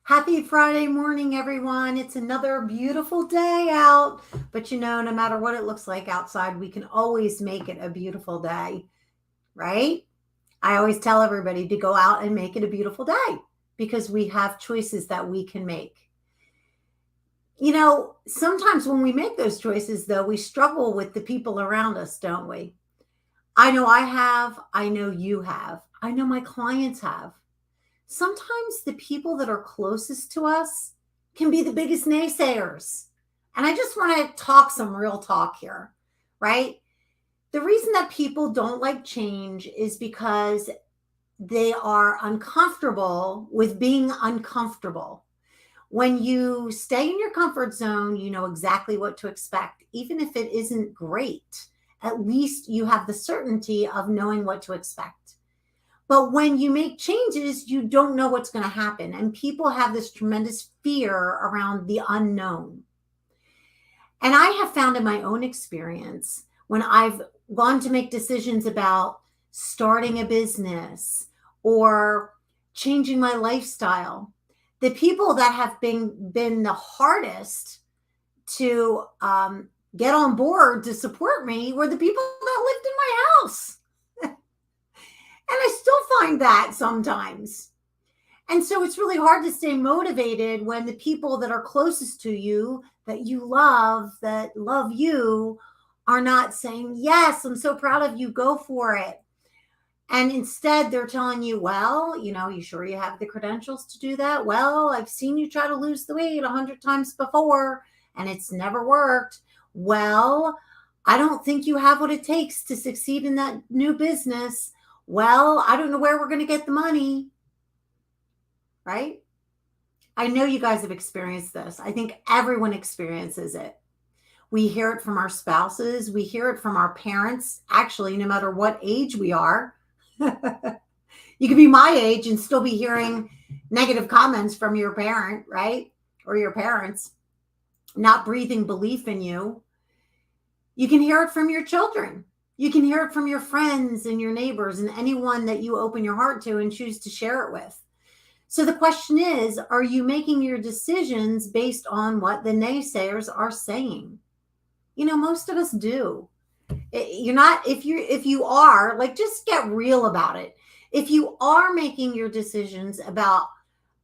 Happy Friday morning, everyone. It's another beautiful day out. But no matter what it looks like outside, we can always make it a beautiful day, right? I always tell everybody to go out and make it a beautiful day because we have choices that we can make. Sometimes when we make those choices, though, we struggle with the people around us, don't we? I know I have. I know you have. I know my clients have. Sometimes the people that are closest to us can be the biggest naysayers. And I just want to talk some real talk here, right? The reason that people don't like change is because they are uncomfortable with being uncomfortable. When you stay in your comfort zone, you know exactly what to expect. Even if it isn't great, at least you have the certainty of knowing what to expect. But when you make changes, you don't know what's going to happen. And people have this tremendous fear around the unknown. And I have found in my own experience when I've gone to make decisions about starting a business or changing my lifestyle, the people that have been the hardest to get on board to support me were the people that lived in my house. And I still find that sometimes. And so it's really hard to stay motivated when the people that are closest to you, that love you, are not saying, yes, I'm so proud of you, go for it. And instead, they're telling you, well, you sure you have the credentials to do that? Well, I've seen you try to lose the weight 100 times before, and it's never worked. Well, I don't think you have what it takes to succeed in that new business. Well, I don't know where we're going to get the money, right? I know you guys have experienced this. I think everyone experiences it. We hear it from our spouses. We hear it from our parents. Actually, no matter what age we are, you could be my age and still be hearing negative comments from your parent, right? Or your parents not breathing belief in you. You can hear it from your children. You can hear it from your friends and your neighbors and anyone that you open your heart to and choose to share it with. So the question is, are you making your decisions based on what the naysayers are saying? Most of us do. You're not, if you are, like, just get real about it. If you are making your decisions about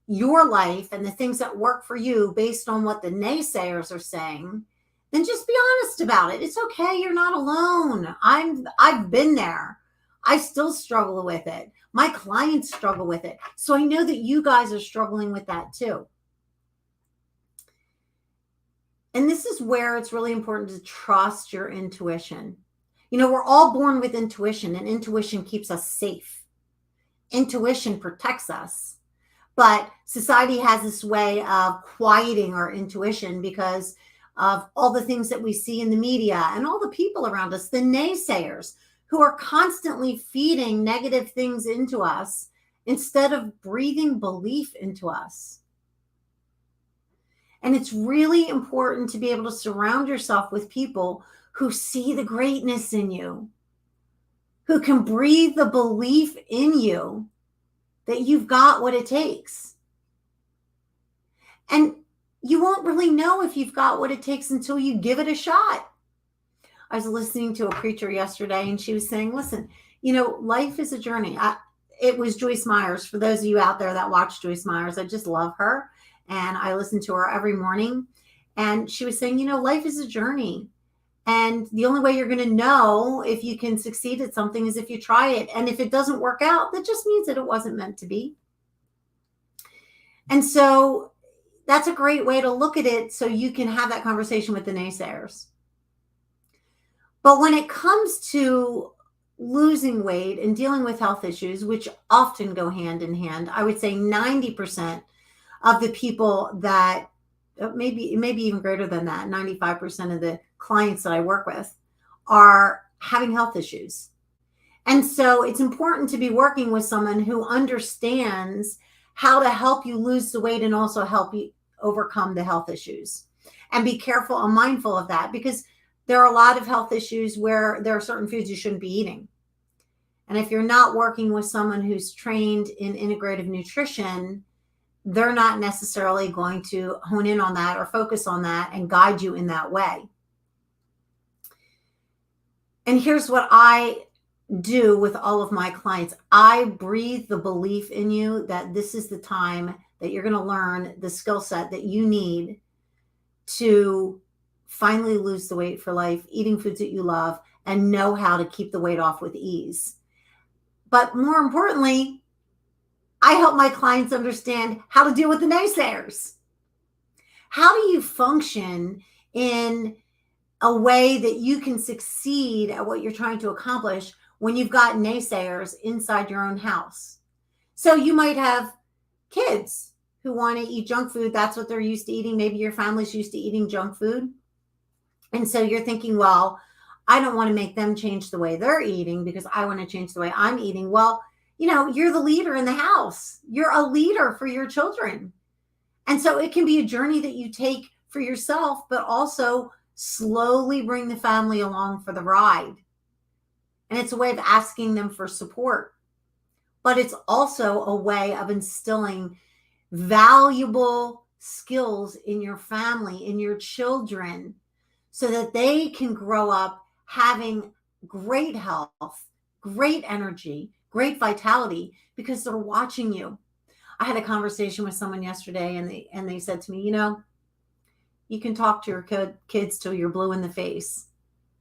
your life and the things that work for you based on what the naysayers are saying, then just be honest about it. It's okay. You're not alone. I've been there. I still struggle with it. My clients struggle with it. So I know that you guys are struggling with that too. And this is where it's really important to trust your intuition. We're all born with intuition, and intuition keeps us safe. Intuition protects us. But society has this way of quieting our intuition because of all the things that we see in the media and all the people around us, the naysayers who are constantly feeding negative things into us instead of breathing belief into us. And it's really important to be able to surround yourself with people who see the greatness in you, who can breathe the belief in you that you've got what it takes. And you won't really know if you've got what it takes until you give it a shot. I was listening to a preacher yesterday and she was saying, listen, life is a journey. It was Joyce Myers. For those of you out there that watch Joyce Myers, I just love her. And I listen to her every morning. And she was saying, life is a journey. And the only way you're going to know if you can succeed at something is if you try it. And if it doesn't work out, that just means that it wasn't meant to be. And so that's a great way to look at it so you can have that conversation with the naysayers. But when it comes to losing weight and dealing with health issues, which often go hand in hand, I would say 90% of the people that, maybe even greater than that, 95% of the clients that I work with are having health issues. And so it's important to be working with someone who understands how to help you lose the weight and also help you overcome the health issues. And be careful and mindful of that, because there are a lot of health issues where there are certain foods you shouldn't be eating. And if you're not working with someone who's trained in integrative nutrition, they're not necessarily going to hone in on that or focus on that and guide you in that way. And here's what I do with all of my clients. I breathe the belief in you that this is the time that you're going to learn the skill set that you need to finally lose the weight for life, eating foods that you love, and know how to keep the weight off with ease. But more importantly, I help my clients understand how to deal with the naysayers. How do you function in a way that you can succeed at what you're trying to accomplish when you've got naysayers inside your own house? So you might have kids who want to eat junk food. That's what they're used to eating. Maybe your family's used to eating junk food. And so you're thinking, well, I don't want to make them change the way they're eating because I want to change the way I'm eating. Well, you're the leader in the house. You're a leader for your children. And so it can be a journey that you take for yourself, but also slowly bring the family along for the ride. And it's a way of asking them for support. But it's also a way of instilling valuable skills in your family, in your children, so that they can grow up having great health, great energy, great vitality, because they're watching you. I had a conversation with someone yesterday, and they said to me, you can talk to your kids till you're blue in the face,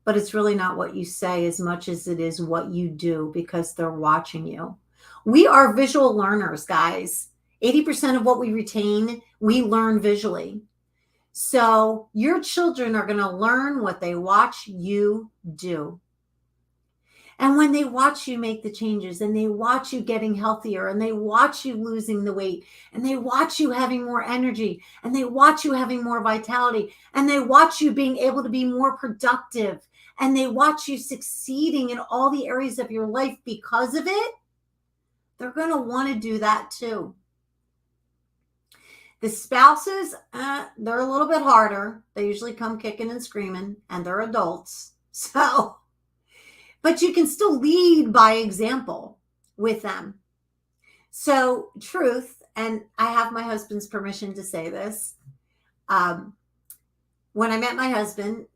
but it's really not what you say as much as it is what you do, because they're watching you. We are visual learners, guys. 80% of what we retain, we learn visually. So your children are going to learn what they watch you do. And when they watch you make the changes, and they watch you getting healthier, and they watch you losing the weight, and they watch you having more energy, and they watch you having more vitality, and they watch you being able to be more productive, and they watch you succeeding in all the areas of your life because of it, they're going to want to do that too. The spouses, they're a little bit harder. They usually come kicking and screaming, and they're adults. So, but you can still lead by example with them. So, truth, and I have my husband's permission to say this. When I met my husband,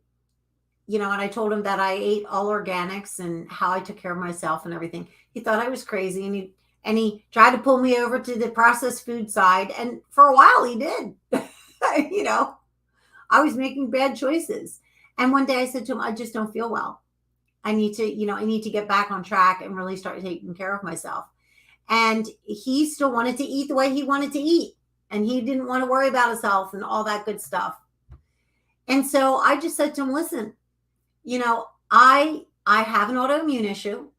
and I told him that I ate all organics and how I took care of myself and everything, he thought I was crazy, and he tried to pull me over to the processed food side. And for a while he did. I was making bad choices. And one day I said to him, I just don't feel well. I need to get back on track and really start taking care of myself. And he still wanted to eat the way he wanted to eat. And he didn't want to worry about his health and all that good stuff. And so I just said to him, listen, I have an autoimmune issue.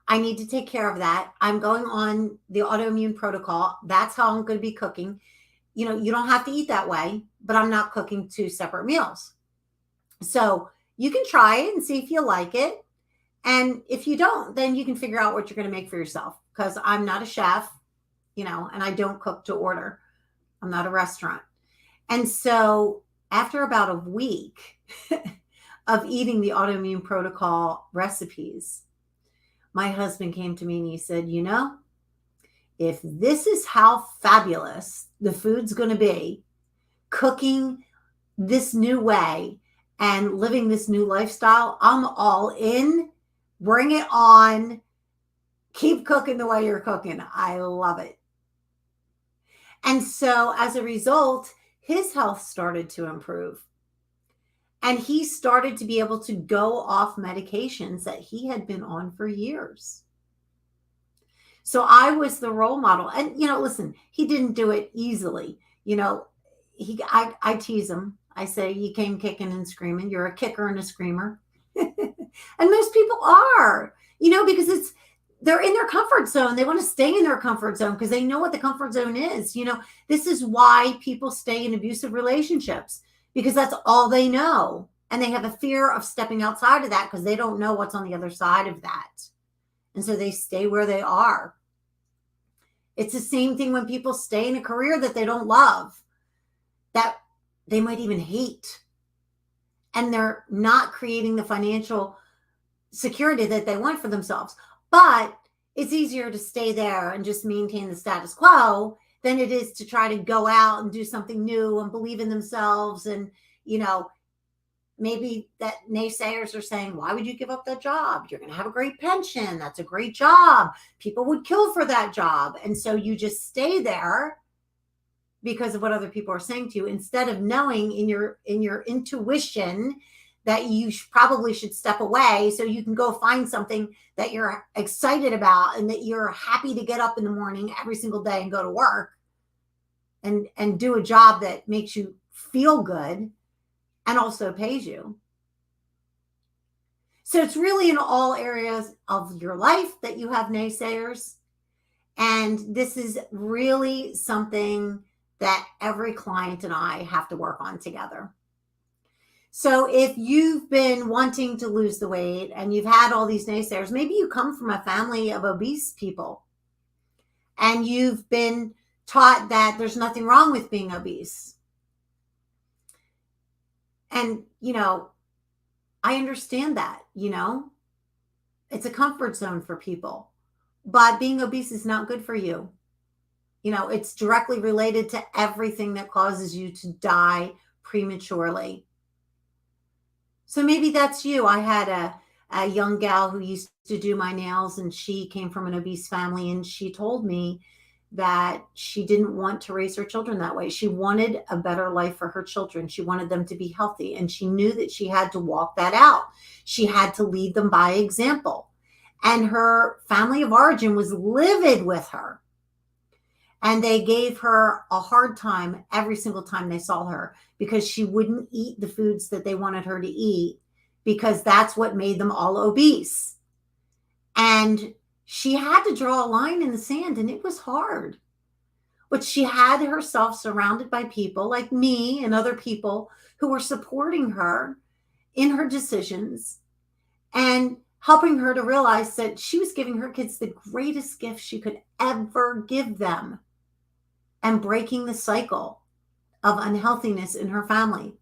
I need to take care of that. I'm going on the autoimmune protocol. That's how I'm going to be cooking. You don't have to eat that way, but I'm not cooking 2 separate meals. So you can try it and see if you like it. And if you don't, then you can figure out what you're going to make for yourself, because I'm not a chef, and I don't cook to order. I'm not a restaurant. And so after about a week of eating the autoimmune protocol recipes, my husband came to me and he said, if this is how fabulous the food's going to be, cooking this new way and living this new lifestyle, I'm all in. Bring it on. Keep cooking the way you're cooking. I love it. And so as a result, his health started to improve. And he started to be able to go off medications that he had been on for years. So I was the role model. And, listen, he didn't do it easily. I tease him. I say, you came kicking and screaming. You're a kicker and a screamer. And most people are, because they're in their comfort zone. They want to stay in their comfort zone because they know what the comfort zone is. This is why people stay in abusive relationships, because that's all they know. And they have a fear of stepping outside of that because they don't know what's on the other side of that. And so they stay where they are. It's the same thing when people stay in a career that they don't love, that they might even hate. And they're not creating the financial security that they want for themselves. But it's easier to stay there and just maintain the status quo than it is to try to go out and do something new and believe in themselves. And, you know, maybe that naysayers are saying, why would you give up that job? You're going to have a great pension. That's a great job. People would kill for that job. And so you just stay there because of what other people are saying to you, instead of knowing in your intuition that you probably should step away so you can go find something that you're excited about and that you're happy to get up in the morning every single day and go to work and do a job that makes you feel good and also pays you. So it's really in all areas of your life that you have naysayers. And this is really something that every client and I have to work on together. So if you've been wanting to lose the weight and you've had all these naysayers, maybe you come from a family of obese people and you've been taught that there's nothing wrong with being obese. And, you know, I understand that, you know, it's a comfort zone for people, but being obese is not good for you. You know, it's directly related to everything that causes you to die prematurely. So maybe that's you. I had a young gal who used to do my nails, and she came from an obese family, and she told me that she didn't want to raise her children that way. She wanted a better life for her children. She wanted them to be healthy, and she knew that she had to walk that out. She had to lead them by example. And her family of origin was livid with her. And they gave her a hard time every single time they saw her because she wouldn't eat the foods that they wanted her to eat because that's what made them all obese. And she had to draw a line in the sand, and it was hard. But she had herself surrounded by people like me and other people who were supporting her in her decisions and helping her to realize that she was giving her kids the greatest gift she could ever give them and breaking the cycle of unhealthiness in her family.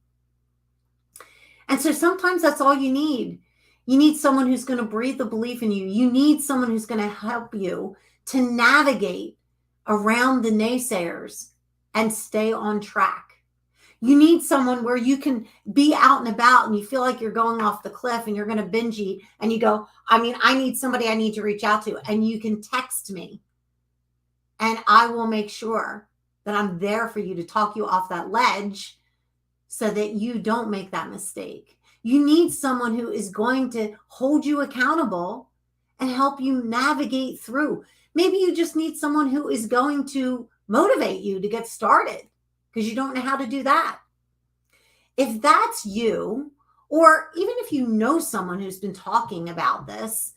And so sometimes that's all you need. You need someone who's going to breathe the belief in you. You need someone who's going to help you to navigate around the naysayers and stay on track. You need someone where you can be out and about and you feel like you're going off the cliff and you're going to binge eat and you go, I need somebody I need to reach out to, and you can text me and I will make sure that I'm there for you to talk you off that ledge so that you don't make that mistake. You need someone who is going to hold you accountable and help you navigate through. Maybe you just need someone who is going to motivate you to get started because you don't know how to do that. If that's you, or even if you know someone who's been talking about this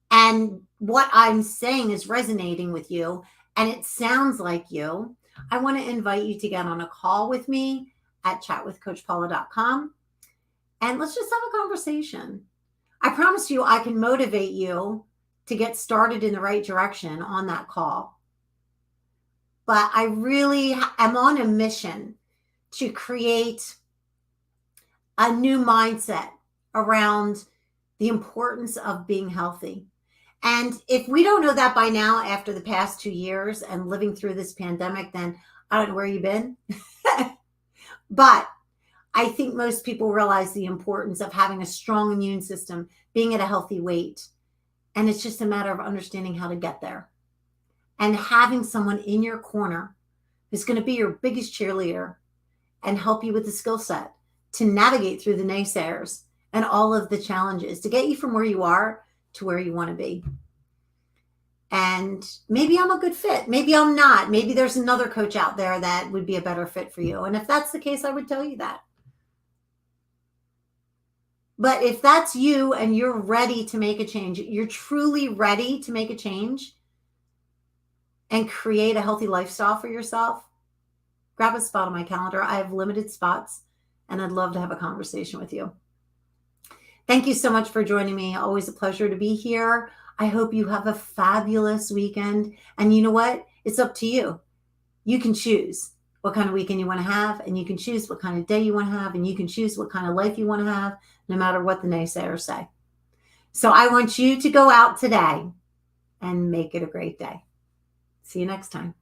and what I'm saying is resonating with you and it sounds like you, I want to invite you to get on a call with me at chatwithcoachpaula.com. And let's just have a conversation. I promise you, I can motivate you to get started in the right direction on that call. But I really am on a mission to create a new mindset around the importance of being healthy. And if we don't know that by now, after the past 2 years and living through this pandemic, then I don't know where you've been. But I think most people realize the importance of having a strong immune system, being at a healthy weight. And it's just a matter of understanding how to get there. And having someone in your corner who's going to be your biggest cheerleader and help you with the skill set to navigate through the naysayers and all of the challenges to get you from where you are to where you want to be. And maybe I'm a good fit. Maybe I'm not. Maybe there's another coach out there that would be a better fit for you. And if that's the case, I would tell you that. But if that's you and you're ready to make a change, you're truly ready to make a change and create a healthy lifestyle for yourself, grab a spot on my calendar. I have limited spots and I'd love to have a conversation with you. Thank you so much for joining me. Always a pleasure to be here. I hope you have a fabulous weekend. And you know what? It's up to you. You can choose what kind of weekend you want to have, and you can choose what kind of day you want to have, and you can choose what kind of life you want to have, no matter what the naysayers say. So I want you to go out today and make it a great day. See you next time.